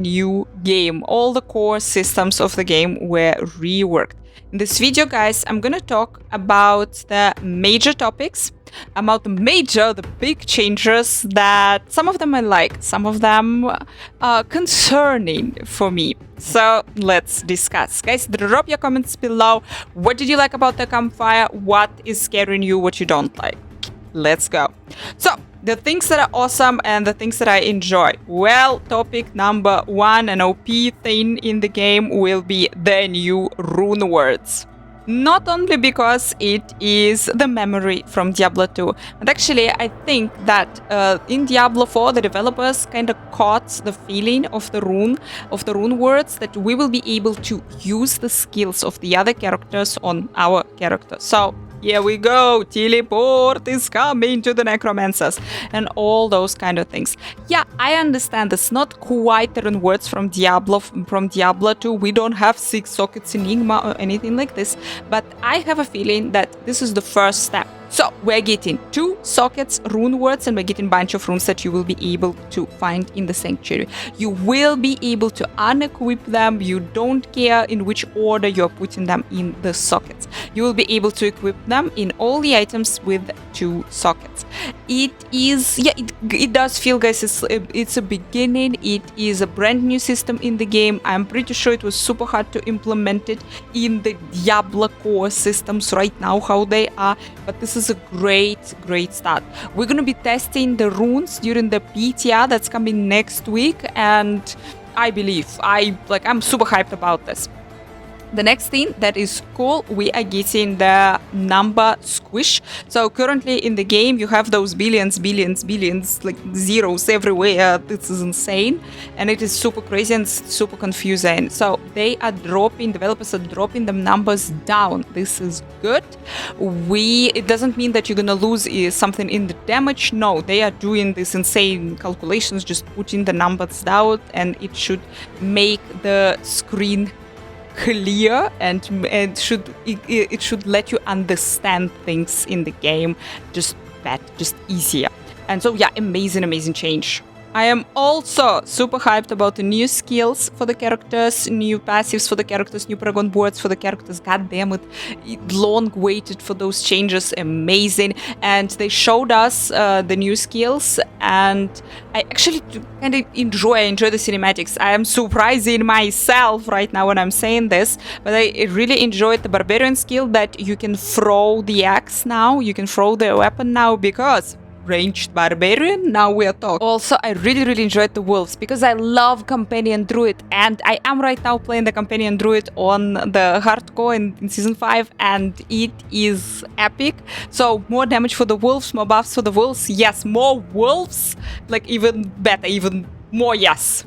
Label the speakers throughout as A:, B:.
A: new game. All the core systems of the game were reworked. In this video, guys, I'm gonna talk about the major topics, about the big changes that some of them I like, some of them are concerning for me. So let's discuss. Guys, drop your comments below. What did you like about the campfire? What is scaring you? What you don't like? Let's go. So, the things that are awesome and the things that I enjoy. Well, topic number one, an OP thing in the game will be the new Runewords. Not only because it is the memory from Diablo 2, but actually I think that in Diablo 4 the developers kind of caught the feeling of the rune words, that we will be able to use the skills of the other characters on our character. So here we go, teleport is coming to the necromancers and all those kind of things. Yeah, I understand it's not quite the rune words from Diablo 2. We don't have 6 sockets Enigma or anything like this, but I have a feeling that this is the first step. So we're getting 2 sockets rune words, and we're getting a bunch of runes that you will be able to find in the sanctuary. You will be able to unequip them. You don't care in which order you're putting them in the sockets. You will be able to equip them in all the items with 2 sockets. It is, yeah, it does feel, guys, it's a beginning. It is a brand new system in the game. I'm pretty sure it was super hard to implement it in the Diablo core systems right now, how they are, but this is a great start. We're gonna be testing the runes during the PTR that's coming next week, and I believe I'm super hyped about this. The next thing that is cool, we are getting the number squish. So currently in the game you have those billions, like zeros everywhere. This is insane, and it is super crazy and super confusing. So developers are dropping the numbers down. This is good. It doesn't mean that you're gonna lose something in the damage. No, they are doing these insane calculations, just putting the numbers down, and it should make the screen clear, and it should let you understand things in the game just easier. And so yeah, amazing change. I am also super hyped about the new skills for the characters, new passives for the characters, new Paragon boards for the characters. God damn it, long waited for those changes, amazing. And they showed us the new skills, and I actually kind of enjoy the cinematics. I am surprising myself right now when I'm saying this, but I really enjoyed the barbarian skill, that you can throw the axe now, you can throw the weapon now, because ranged barbarian, now we are talking. Also, I really enjoyed the wolves, because I love companion druid, and I am right now playing the companion druid on the hardcore in season 5, and it is epic. So more damage for the wolves, more buffs for the wolves. Yes, more wolves, like even better, even more. Yes,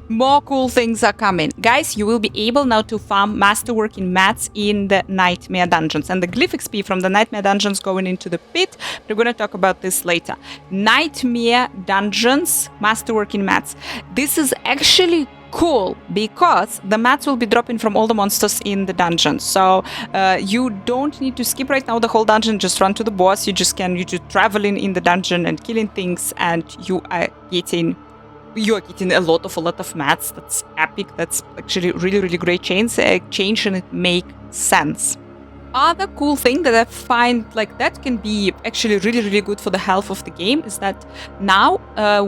A: more cool things are coming. Guys, you will be able now to farm Masterworking mats in the Nightmare dungeons, and the glyph XP from the Nightmare dungeons going into the pit. We're gonna talk about this later. Nightmare dungeons, Masterworking mats. This is actually cool, because the mats will be dropping from all the monsters in the dungeon. So you don't need to skip right now the whole dungeon, just run to the boss. You just traveling in the dungeon and killing things, and you are getting a lot of mats. That's epic. That's actually really great change, and it makes sense. Other cool thing that I find that can be actually really good for the health of the game is that now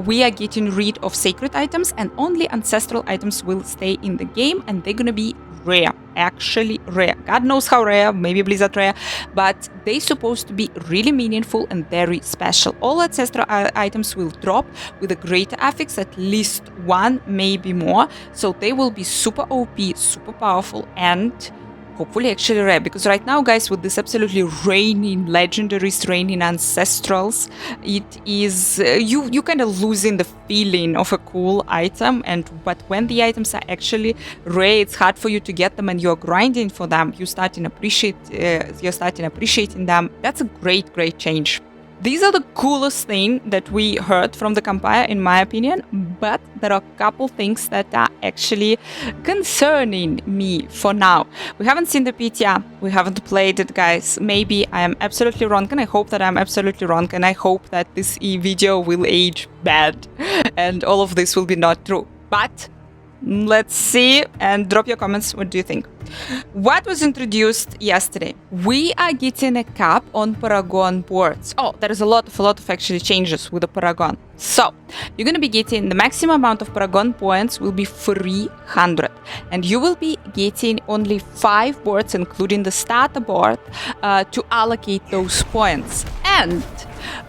A: we are getting rid of sacred items, and only ancestral items will stay in the game, and they're gonna be rare, actually rare. God knows how rare, maybe Blizzard rare, but they're supposed to be really meaningful and very special. All ancestral items will drop with a greater affix, at least 1, maybe more. So they will be super OP, super powerful, and hopefully actually rare, because right now, guys, with this absolutely raining legendaries, raining ancestrals, it is you kind of losing the feeling of a cool item. But when the items are actually rare, it's hard for you to get them, and you're grinding for them. You're starting appreciating them. That's a great change. These are the coolest thing that we heard from the campfire, in my opinion, but there are a couple things that are actually concerning me for now. We haven't seen the PTR, we haven't played it, guys. Maybe I am absolutely wrong, and I hope that I'm absolutely wrong, and I hope that this video will age bad and all of this will be not true. But Let's see, and drop your comments. What do you think? What was introduced yesterday? We are getting a cap on Paragon boards. Oh, there is a lot of actually changes with the Paragon. So you're going to be getting the maximum amount of Paragon points will be 300, and you will be getting only 5 boards, including the starter board, to allocate those points. And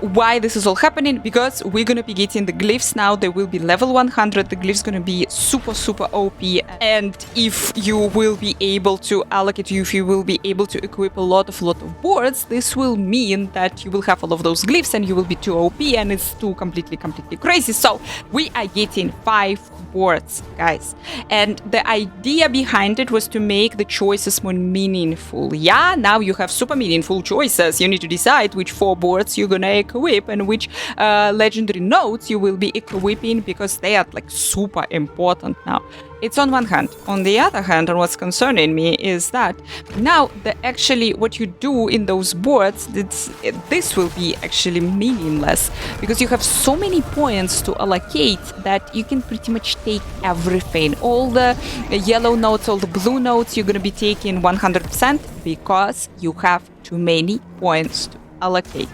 A: why this is all happening? Because we're gonna be getting the glyphs now. They will be level 100. The glyphs gonna be super OP, and if you will be able to allocate, if you will be able to equip a lot of boards, this will mean that you will have all of those glyphs and you will be too OP, and it's too completely crazy. So we are getting 5 boards, guys, and the idea behind it was to make the choices more meaningful. Yeah, now you have super meaningful choices. You need to decide which 4 boards you're gonna equip and which legendary nodes you will be equipping, because they are like super important now. It's on one hand. On the other hand, and what's concerning me is that now actually what you do in those boards, this will be actually meaningless, because you have so many points to allocate that you can pretty much take everything. All the yellow nodes, all the blue nodes, you're going to be taking 100% because you have too many points to allocate.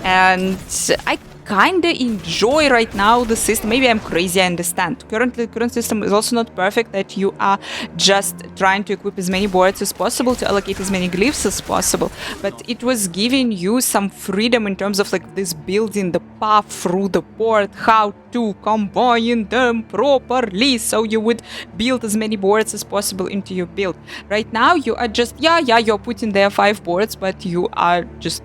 A: And I kind of enjoy right now the system. Maybe I'm crazy, I understand. The current system is also not perfect, that you are just trying to equip as many boards as possible to allocate as many glyphs as possible, but it was giving you some freedom in terms of like this building the path through the board, how to combine them properly so you would build as many boards as possible into your build. Right now you are just you're putting there 5 boards, but you are just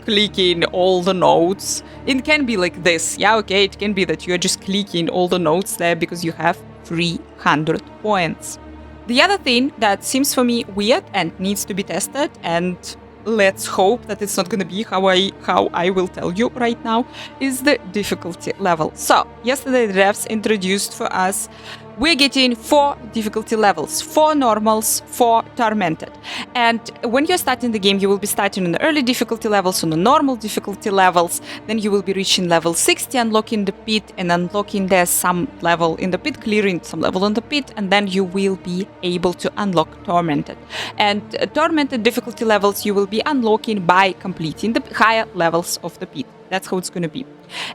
A: clicking all the nodes. It can be like this. Yeah, okay, it can be that you're just clicking all the nodes there because you have 300 points. The other thing that seems for me weird and needs to be tested, and let's hope that it's not going to be how I will tell you right now, is the difficulty level. So yesterday the devs introduced for us, we're getting 4 difficulty levels, 4 normals, 4 tormented. And when you're starting the game, you will be starting on the early difficulty levels, on the normal difficulty levels. Then you will be reaching level 60, unlocking the pit, and unlocking there some level in the pit, clearing some level on the pit, and then you will be able to unlock tormented. And tormented difficulty levels you will be unlocking by completing the higher levels of the pit. That's how it's going to be.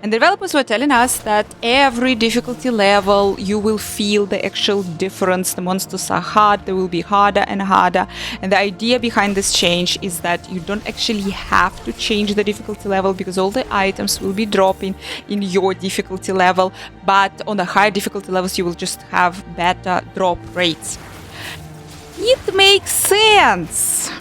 A: And the developers were telling us that every difficulty level you will feel the actual difference. The monsters are hard, they will be harder and harder. And the idea behind this change is that you don't actually have to change the difficulty level, because all the items will be dropping in your difficulty level. But on the higher difficulty levels you will just have better drop rates. It makes sense.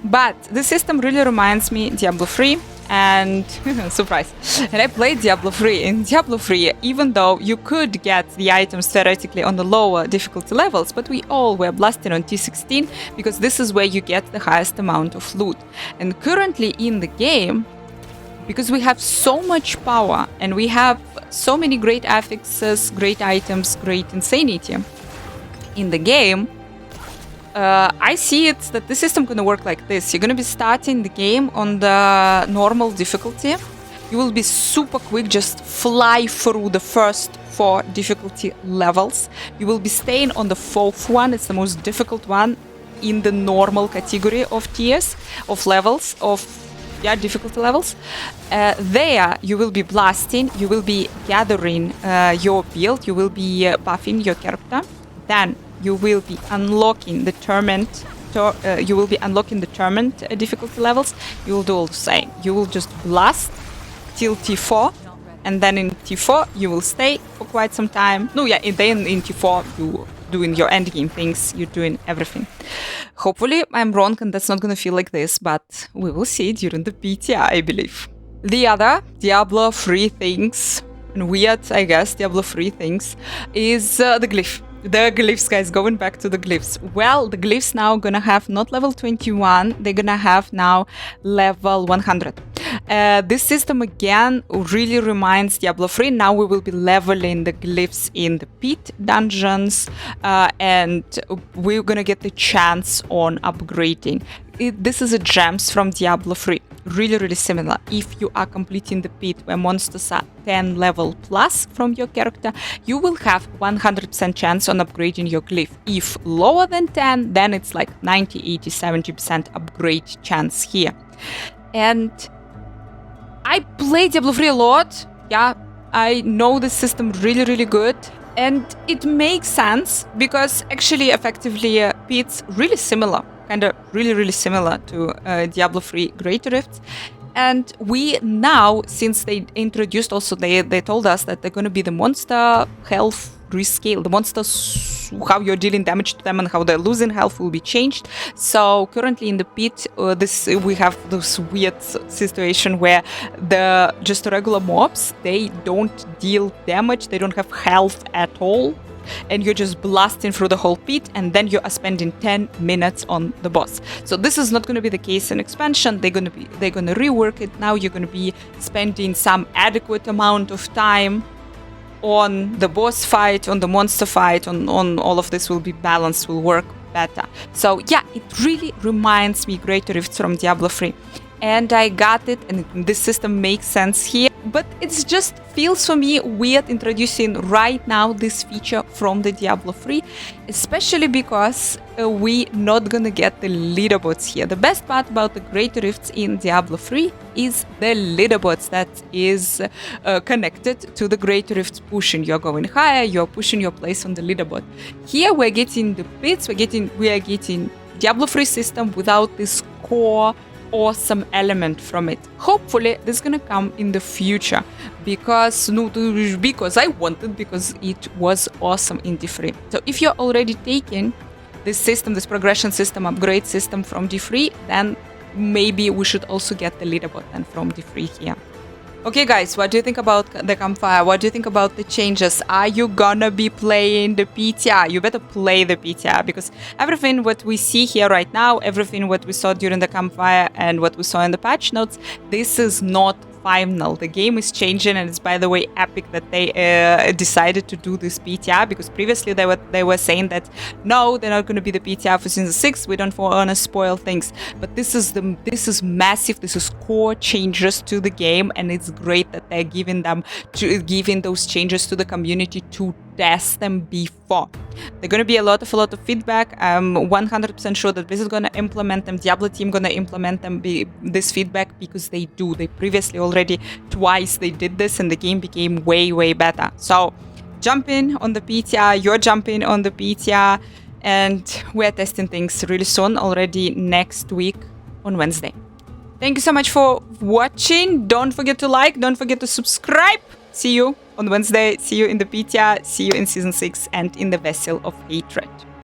A: But the system really reminds me Diablo 3. And surprise, and I played Diablo 3. In Diablo 3, even though you could get the items theoretically on the lower difficulty levels, but we all were blasting on T16 because this is where you get the highest amount of loot. And currently in the game, because we have so much power and we have so many great affixes, great items, great insanity in the game, I see it that the system gonna work like this. You're gonna be starting the game on the normal difficulty. You will be super quick, just fly through the first 4 difficulty levels. You will be staying on the 4th one. It's the most difficult one in the normal category of tiers, of levels, of difficulty levels. There you will be blasting, you will be gathering your build, you will be buffing your character. Then you will be unlocking the torment. Difficulty levels. You will do all the same. You will just blast till T4, and then in T4 you will stay for quite some time. And then in T4 you doing your endgame things. You're doing everything. Hopefully I'm wrong and that's not gonna feel like this, but we will see during the beta, I believe. The other Diablo 3 things, and weird, I guess, Diablo 3 things, is the glyph. The glyphs, guys, going back to the glyphs. Well, the glyphs now gonna have not level 21, they're gonna have now level 100. This system again really reminds Diablo 3. Now we will be leveling the glyphs in the pit dungeons, and we're gonna get the chance on upgrading. This is a gems from Diablo 3. really, really similar. If you are completing the pit where monsters are 10 level plus from your character, you will have 100% chance on upgrading your glyph. If lower than 10, then it's like 90, 80, 70% upgrade chance here. And I play Diablo 3 a lot. Yeah, I know the system really, really good. And it makes sense because actually, effectively, it's really similar, kind of really, really similar to Diablo 3 Great Rifts. And we now, since they introduced also, they told us that they're going to be the monster health rescale, the monsters, how you're dealing damage to them and how they're losing health will be changed. So currently in the pit, we have this weird situation where the just regular mobs, they don't deal damage, they don't have health at all. And you're just blasting through the whole pit, and then you are spending 10 minutes on the boss. So this is not going to be the case in expansion. They're going to rework it. Now you're going to be spending some adequate amount of time on the boss fight, on the monster fight, on all of this will be balanced, will work better. So yeah, it really reminds me Greater Rifts from Diablo 3. And I got it, and this system makes sense here. But it just feels for me weird introducing right now this feature from the Diablo 3, especially because we not gonna get the leaderboards here. The best part about the Great Rifts in Diablo 3 is the leaderboards that is connected to the Great Rifts pushing. You're going higher, you're pushing your place on the leaderboard. Here we're getting the pits, we are getting Diablo 3 system without this core awesome element from it. Hopefully this is gonna come in the future because I wanted, because it was awesome in D3. So if you're already taking this system, this progression system, upgrade system from D3, then maybe we should also get the leaderboard then from D3 here. Okay guys, what do you think about the campfire? What do you think about the changes? Are you gonna be playing the PTR? You better play the PTR, because everything what we see here right now, everything what we saw during the campfire and what we saw in the patch notes, this is not final. The game is changing, and it's, by the way, epic that they decided to do this PTR, because previously they were saying that no, they're not going to be the PTR for season 6. We don't want to spoil things, but this is massive. This is core changes to the game, and it's great that they're giving those changes to the community to test them before. They're going to be a lot of feedback. I'm 100% sure that this is going to implement them. Diablo team going to implement them this feedback, because they do. They previously already twice they did this, and the game became way better. So jump in on the PTR. You're jumping on the PTR, and we're testing things really soon, already next week on Wednesday. Thank you so much for watching. Don't forget to like, don't forget to subscribe. See you on Wednesday, see you in the PTR, see you in Season 6 and in the Vessel of Hatred.